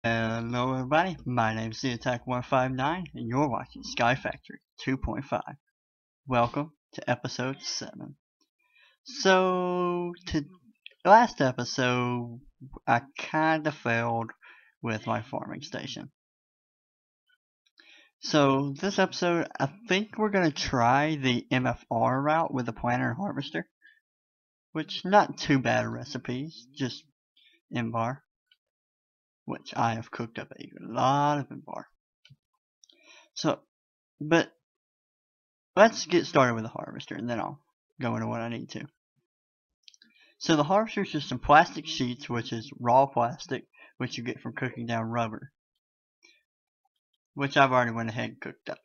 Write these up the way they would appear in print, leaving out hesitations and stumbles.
Hello everybody, my name is TheAttack159 and you're watching Sky Factory 2.5. Welcome to episode 7. So, last episode I kinda failed with my farming station. So this episode I think we're gonna try the MFR route with the planter and harvester. Which not too bad recipes, just MVAR. Which I have cooked up a lot of MVAR. So, but let's get started with the harvester and then I'll go into what I need to. So the harvester is just some plastic sheets, which is raw plastic, which you get from cooking down rubber, which I've already went ahead and cooked up.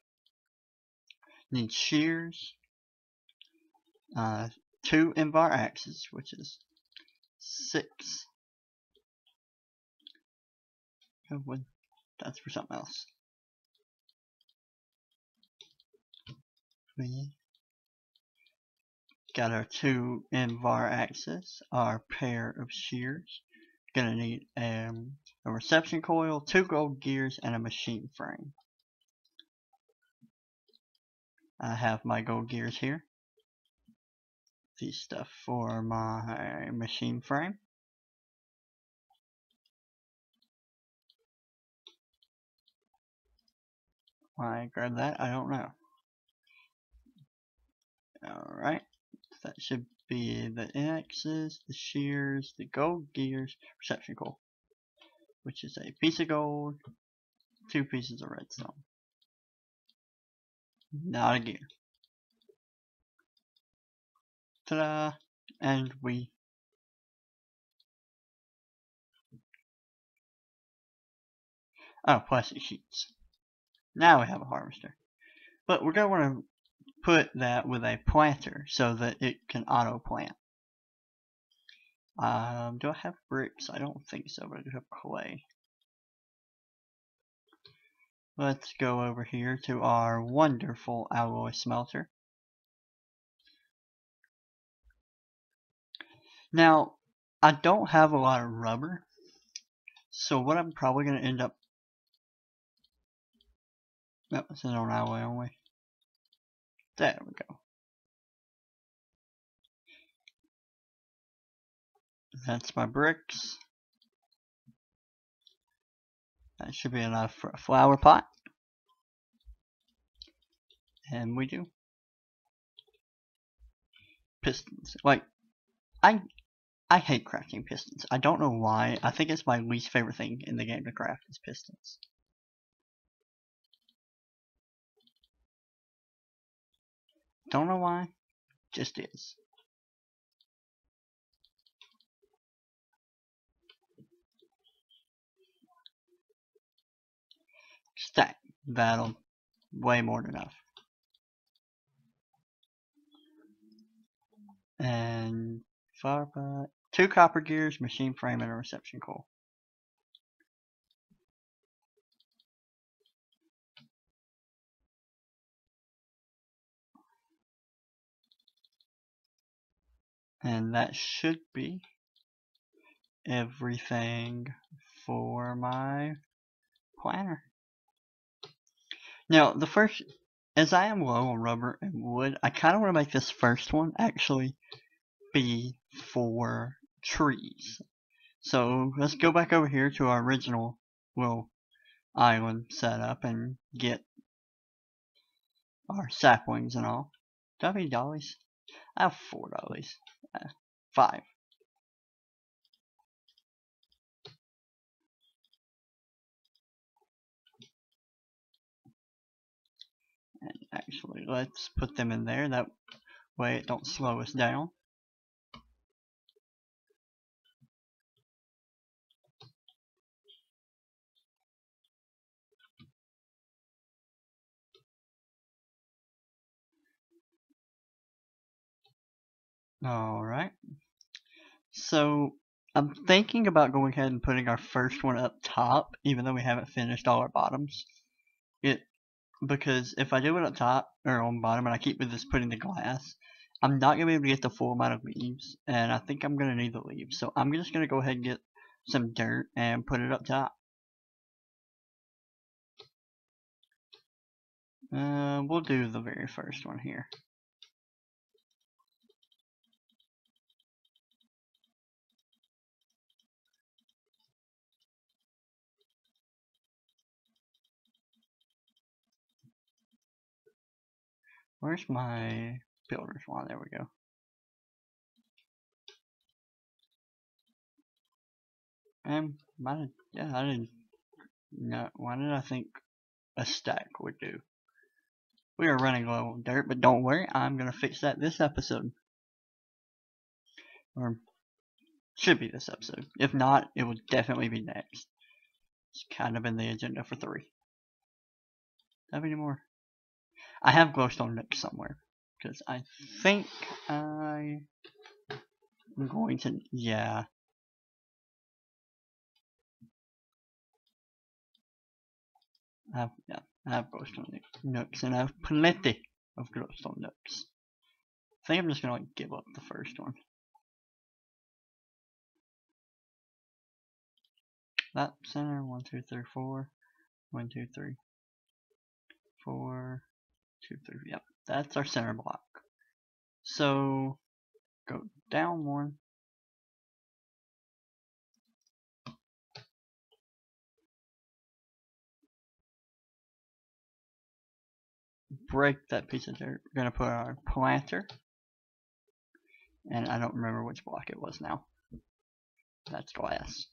Need shears, 2 MVAR axes, which is 6. Oh, that's for something else. We got our 2 MVAR axes, our pair of shears. Gonna need a reception coil, 2 gold gears, and a machine frame. I have my gold gears here. The stuff for my machine frame. Why I grabbed that, I don't know. Alright, that should be the axes, the shears, the gold gears, reception coil, which is a piece of gold, 2 pieces of redstone. Not a gear. Ta-da! And plastic sheets. Now we have a harvester. But we're going to want to put that with a planter so that it can auto plant. Do I have bricks? I don't think so, but I do have clay. Let's go over here to our wonderful alloy smelter. Now, I don't have a lot of rubber, so what I'm probably going to end up... No, it's on alloy only. There we go. That's my bricks. That should be enough for a flower pot. And we do. Pistons. Like, I hate crafting pistons. I don't know why. I think it's my least favorite thing in the game to craft is pistons. Don't know why. Just is. Stack. That'll way more than enough. And flower pot. 2 copper gears, machine frame, and a reception coil. And that should be everything for my planter. Now, as I am low on rubber and wood, I kind of want to make this first one actually be for trees. So let's go back over here to our original little island setup and get our saplings and all. Do I have any dollies? I have 4 dollies. 5. And actually, let's put them in there. That way it don't slow us down. Alright. So, I'm thinking about going ahead and putting our first one up top, even though we haven't finished all our bottoms. Because if I do it up top, or on bottom, and I keep with this putting the glass, I'm not going to be able to get the full amount of leaves, and I think I'm going to need the leaves. So I'm just going to go ahead and get some dirt and put it up top. We'll do the very first one here. Where's my builder's one? There we go. And yeah, I didn't know. Why did I think a stack would do? We are running low on dirt, but don't worry, I'm gonna fix that this episode. Or should be this episode. If not, it will definitely be next. It's kind of in the agenda for 3. Do I have any more? I have glowstone nooks somewhere. Because I think I'm going to, yeah. I have glowstone nooks, and I have plenty of glowstone nooks. I think I'm just gonna like give up the first one. That center, 1, 2, 3, 4. 1, 2, 3, 4, 2, 3. Yep, that's our center block. So go down 1. Break that piece of dirt. We're gonna put our planter. And I don't remember which block it was now. That's glass.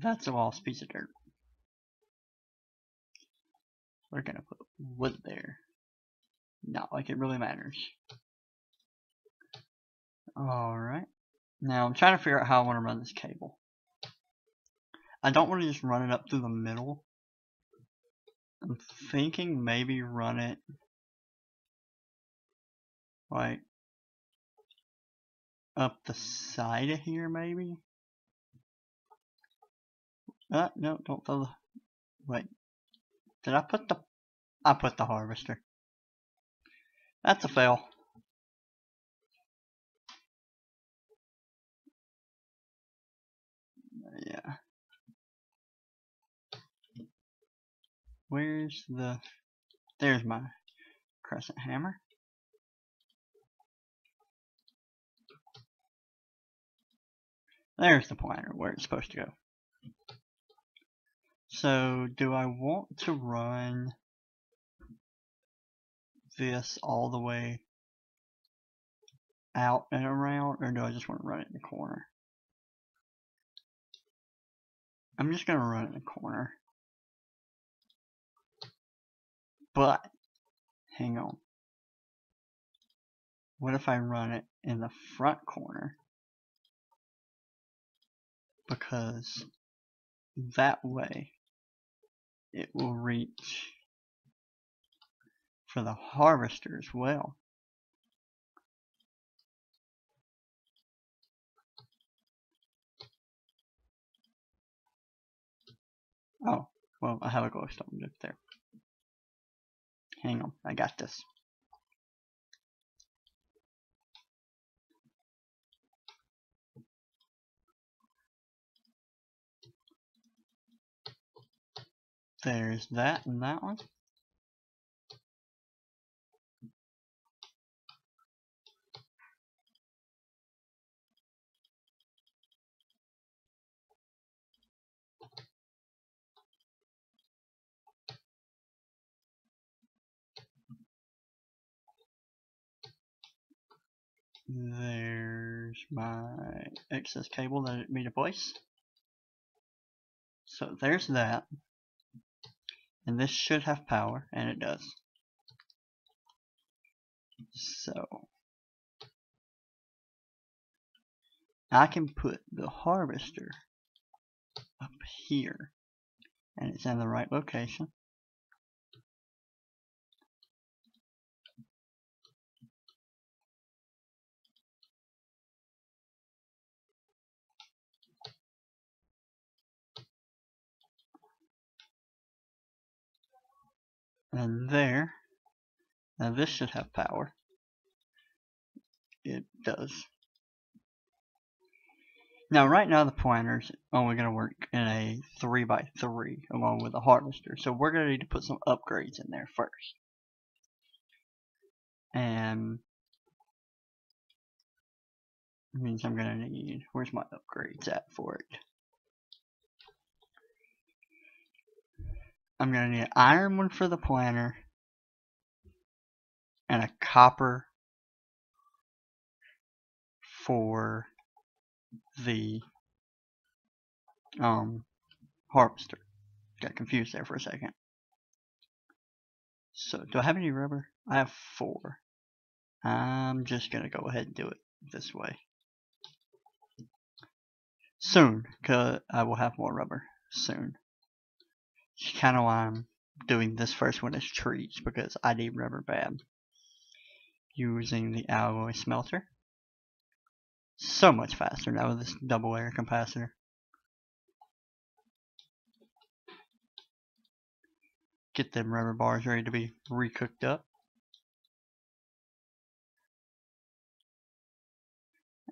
That's a lost piece of dirt. We're gonna put wood there. Not like it really matters. Alright. Now I'm trying to figure out how I want to run this cable. I don't want to just run it up through the middle. I'm thinking maybe run it like up the side of here maybe. No, don't throw the, wait. Did I put the, I put the harvester. That's a fail. Yeah. Where's the, there's my crescent hammer. There's the pointer where it's supposed to go. So do I want to run this all the way out and around, or do I just want to run it in the corner? I'm just going to run it in the corner. But, hang on. What if I run it in the front corner? Because that way it will reach for the harvester as well. Oh, well, I have a glowstone up there. Hang on, I got this. There's that and that one. There's my excess cable that it made a place. So there's that. And this should have power, and it does. So I can put the harvester up here, and it's in the right location. And there. Now this should have power. It does. Now right now the planter's only going to work in a 3x3 along with a harvester. So we're going to need to put some upgrades in there first. And it means I'm going to need, where's my upgrades at for it? I'm going to need an iron one for the planter and a copper for the harvester. Got confused there for a second. So do I have any rubber? I have 4. I'm just going to go ahead and do it this way. Soon, because I will have more rubber soon. It's kind of why I'm doing this first one as trees, because I need rubber bad. Using the alloy smelter. So much faster now with this double layer capacitor. Get them rubber bars ready to be recooked up.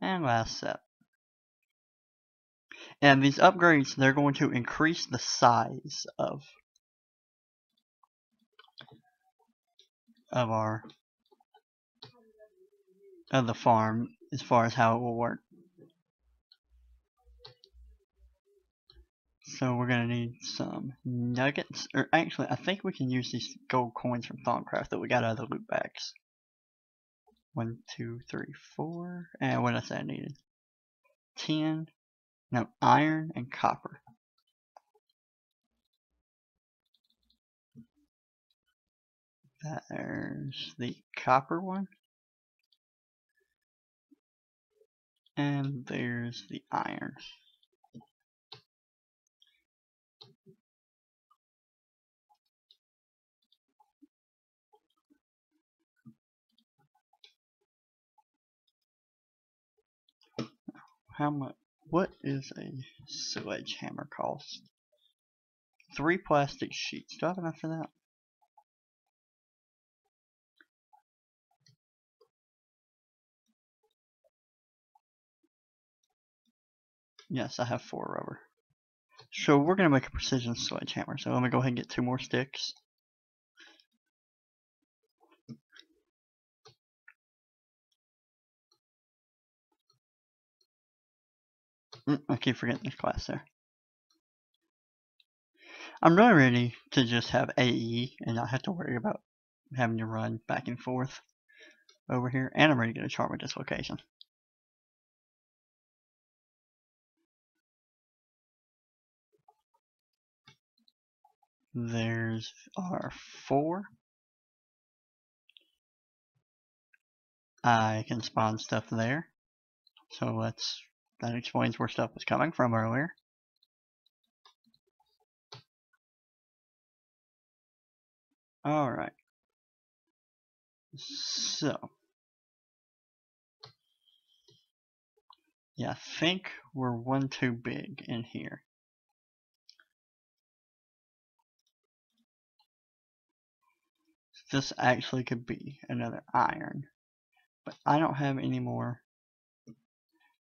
And last step. And these upgrades, they're going to increase the size of the farm as far as how it will work. So we're gonna need some nuggets, or actually I think we can use these gold coins from Thaumcraft that we got out of the loot bags. 1, 2, 3, 4, and what did I say I needed? 10, no, iron and copper. There's the copper one. And there's the iron. How much? What is a sledgehammer cost? 3 plastic sheets. Do I have enough for that? Yes, I have 4 rubber. So we're going to make a precision sledgehammer. So let me go ahead and get 2 more sticks. I keep forgetting this class there. I'm really ready to just have AE and not have to worry about having to run back and forth over here. And I'm ready to get a charm of dislocation. There's our 4. I can spawn stuff there. So that explains where stuff was coming from earlier. Alright. So. Yeah, I think we're one too big in here. This actually could be another iron. But I don't have any more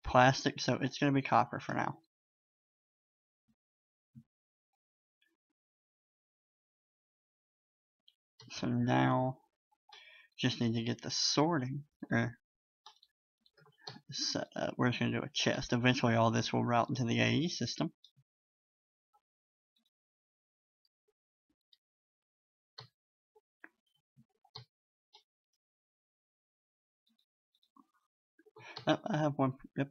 plastic, so it's going to be copper for now. So now, just need to get the sorting set up. We're just going to do a chest. Eventually all this will route into the AE system. Oh, I have one. Yep.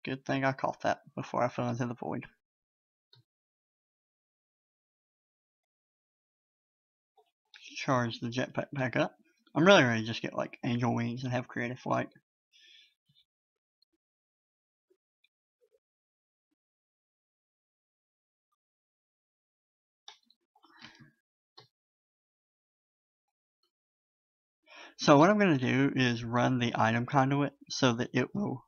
Good thing I caught that before I fell into the void. Charge the jetpack back up. I'm really ready to just get like angel wings and have creative flight. So what I'm going to do is run the item conduit so that it will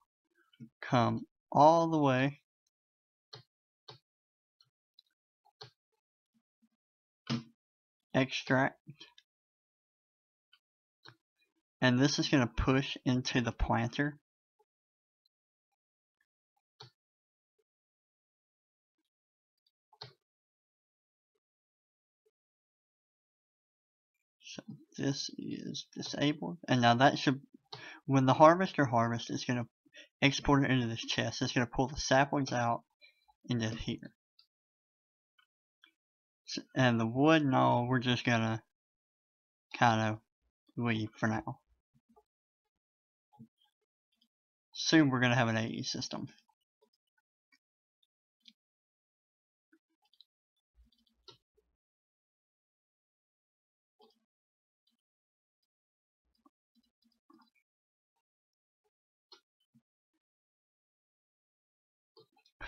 come all the way extract, and this is going to push into the planter, So this is disabled, and now that should, when the harvester harvests, it's going to export it into this chest. It's going to pull the saplings out into here. So, and the wood and all, we're just going to kind of leave for now. Soon we're going to have an AE system.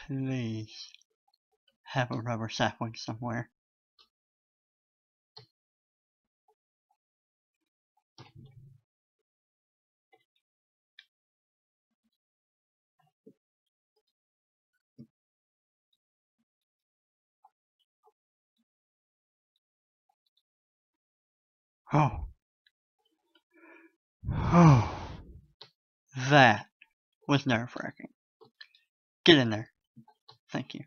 Please have a rubber sapling somewhere. Oh. Oh. That was nerve-wracking. Get in there. Thank you.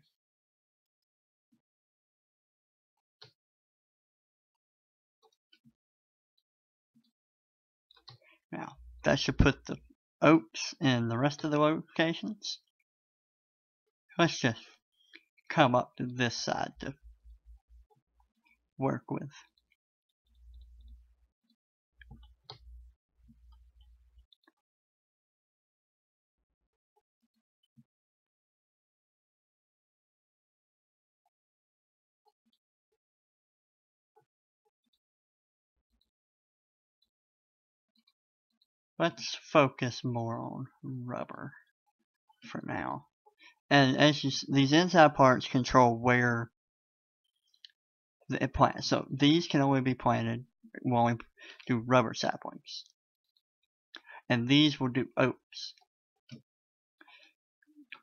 Now, that should put the oaks in the rest of the locations. Let's just come up to this side to work with. Let's focus more on rubber for now. And as you, these inside parts control where it plants. So these can only be planted, will only do rubber saplings. And these will do oaks.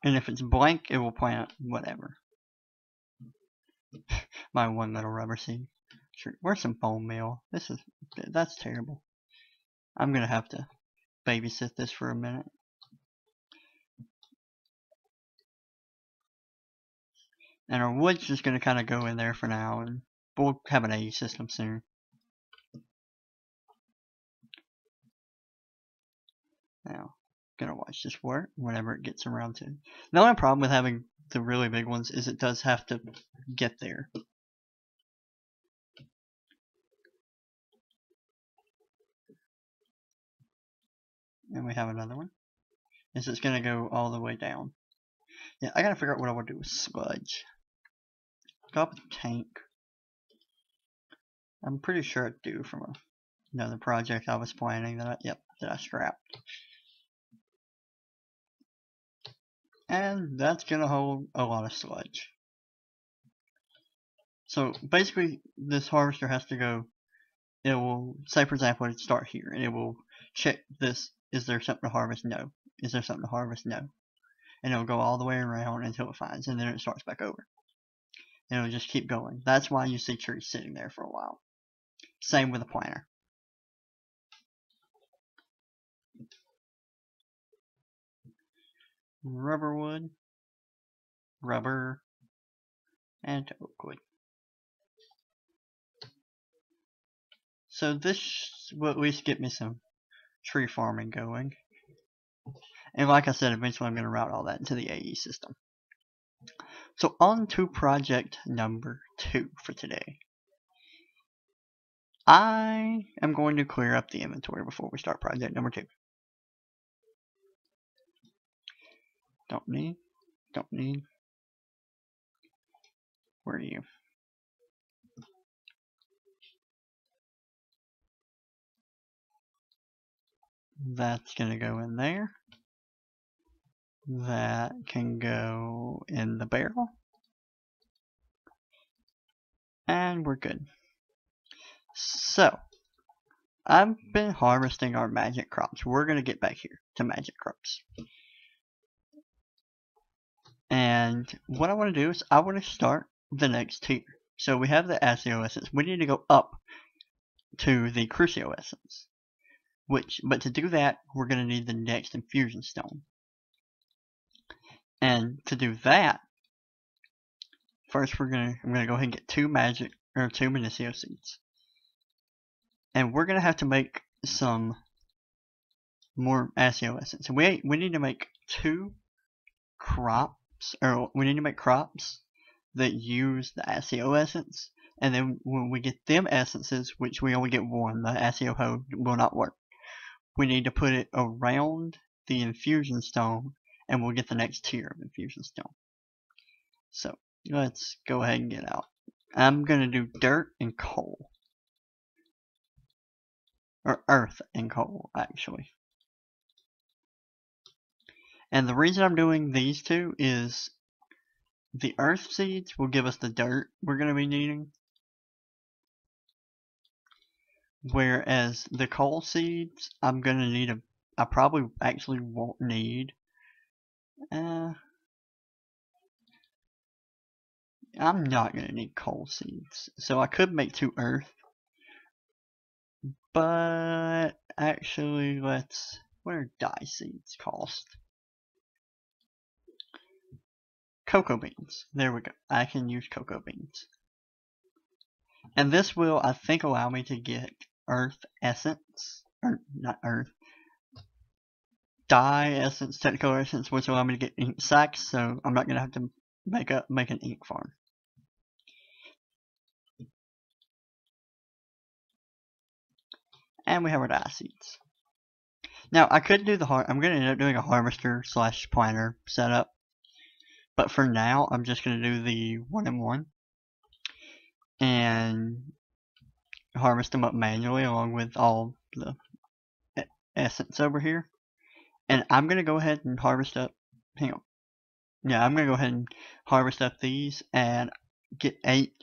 And if it's blank, it will plant whatever. My one little rubber seed. Sure, where's some bone meal? That's terrible. I'm gonna have to babysit this for a minute. And our wood's just gonna kind of go in there for now, and we'll have an AE system soon. Now, gonna watch this work whenever it gets around to. The only problem with having the really big ones is it does have to get there. And we have another one. Is it's gonna go all the way down. Yeah, I gotta figure out what I want to do with sludge. Go up with the tank. I'm pretty sure I do from another project I was planning that I scrapped. And that's gonna hold a lot of sludge. So basically this harvester has to go, it will, say for example, it'd start here and it will check this, is there something to harvest? No. Is there something to harvest? No. And it'll go all the way around until it finds, and then it starts back over. And it'll just keep going. That's why you see trees sitting there for a while. Same with a planter. Rubber wood, rubber, and oak wood. So this will at least get me some tree farming going. And like I said, eventually I'm going to route all that into the AE system. So on to project number 2 for today. I am going to clear up the inventory before we start project number 2. Don't need. Where are you? That's going to go in there. That can go in the barrel. And we're good. So, I've been harvesting our magic crops. We're going to get back here to magic crops. And what I want to do is I want to start the next tier. So we have the Accio Essence. We need to go up to the Crucio Essence. But to do that, we're going to need the next Infusion Stone. And to do that, first I'm going to go ahead and get 2 Minicio Seeds. And we're gonna have to make some more ASEO essence. We need to make 2 crops, or we need to make crops that use the ASEO essence. And then when we get them essences, which we only get 1, the ASEO hoe will not work. We need to put it around the infusion stone, and we'll get the next tier of infusion stone. So let's go ahead and get out. I'm gonna do dirt and coal, or earth and coal actually. And the reason I'm doing these 2 is the earth seeds will give us the dirt we're gonna be needing, whereas the coal seeds I'm gonna need I probably actually won't need. I'm not gonna need coal seeds, so I could make 2 earth. But actually, what are dye seeds cost? Cocoa beans. There we go. I can use cocoa beans. And this will, I think, allow me to get earth essence. Or, not earth. Dye essence, technical essence, which will allow me to get ink sacks, so I'm not going to have to make an ink farm. And we have our dye seeds. Now, I could do I'm going to end up doing a harvester / planter setup. But for now, I'm just going to do the 1-in-1 and harvest them up manually along with all the essence over here. And I'm going to go ahead and harvest up, hang on. Yeah, I'm going to go ahead and harvest up these and get 8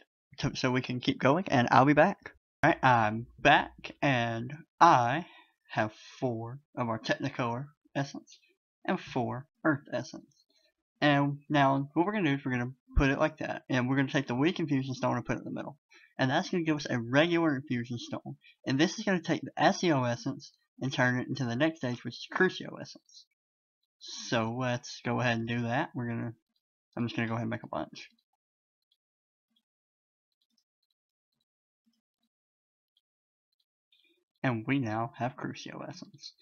so we can keep going, and I'll be back. Alright, I'm back, and I have 4 of our Technicolor essence and 4 Earth essence. And now what we're going to do is we're going to put it like that, and we're going to take the weak infusion stone and put it in the middle. And that's going to give us a regular infusion stone. And this is going to take the ASEO essence and turn it into the next stage, which is Crucio essence. So let's go ahead and do that. I'm just going to go ahead and make a bunch. And we now have Crucio essence.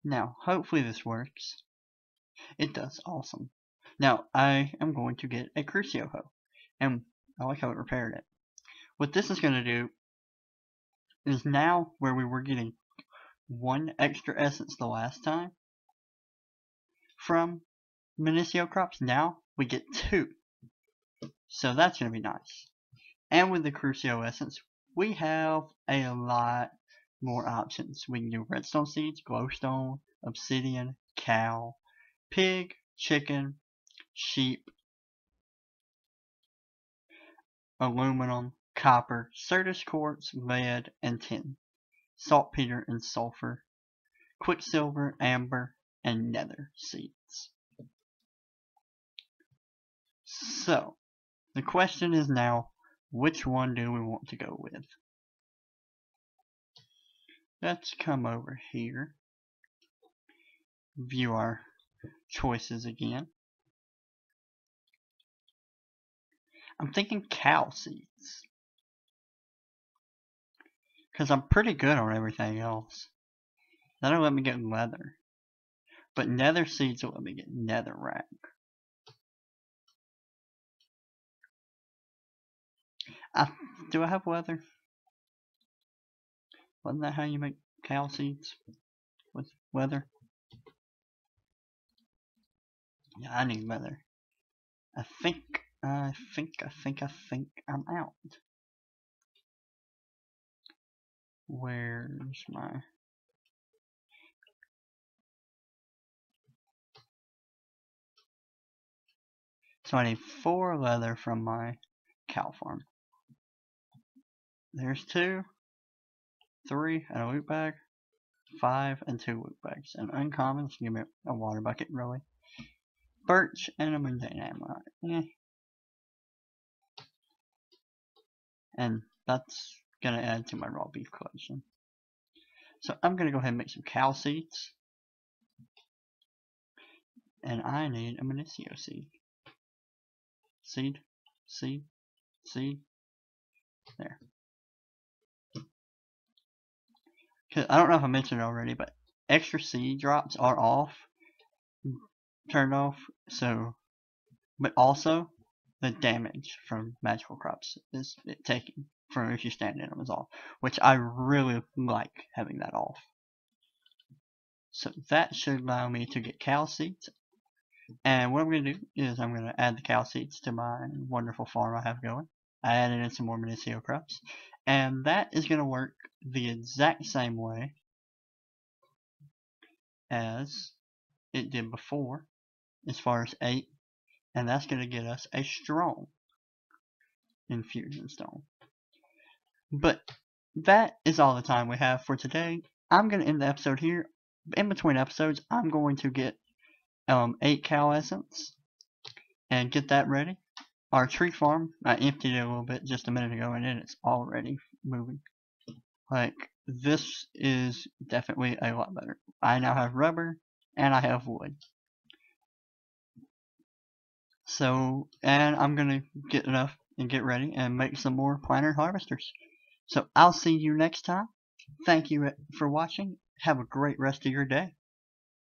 Now, hopefully this works. It does. Awesome. Now, I am going to get a Crucio hoe. And I like how it repaired it. What this is going to do is now where we were getting 1 extra essence the last time from Minicio crops, now we get 2. So that's going to be nice. And with the Crucio essence, we have a lot more options. We can do redstone seeds, glowstone, obsidian, cow, pig, chicken, sheep, aluminum, copper, Certus quartz, lead, and tin, saltpeter and sulfur, quicksilver, amber, and nether seeds. So, the question is now, which one do we want to go with? Let's come over here, view our choices again. I'm thinking cow seeds, because I'm pretty good on everything else. That'll let me get leather, but nether seeds will let me get netherrack. Do I have leather? Wasn't that how you make cow seeds? With leather? Yeah, I need leather. I think I'm out. Where's my... So I need 4 leather from my cow farm. There's 2, 3, and a loot bag, 5, and 2 loot bags. And uncommons, give me a water bucket, really. Birch and a mundane ammonite. Yeah. And that's gonna add to my raw beef collection. So I'm gonna go ahead and make some cow seeds. And I need a Minicio seed. Seed, seed, seed. There. 'Cause I don't know if I mentioned it already, but extra seed drops are turned off. So, but also the damage from magical crops is taken from if you stand in them is off, which I really like having that off. So that should allow me to get cow seeds. And what I'm going to do is I'm going to add the cow seeds to my wonderful farm I have going. I added in some more medicinal crops. And that is going to work the exact same way as it did before, as far as 8. And that's going to get us a strong infusion stone. But that is all the time we have for today. I'm going to end the episode here. In between episodes, I'm going to get 8 cow essence and get that ready. Our tree farm, I emptied it a little bit just a minute ago, and it's already moving. Like, this is definitely a lot better. I now have rubber and I have wood. So, and I'm gonna get enough and get ready and make some more planter harvesters. So I'll see you next time. Thank you for watching. Have a great rest of your day.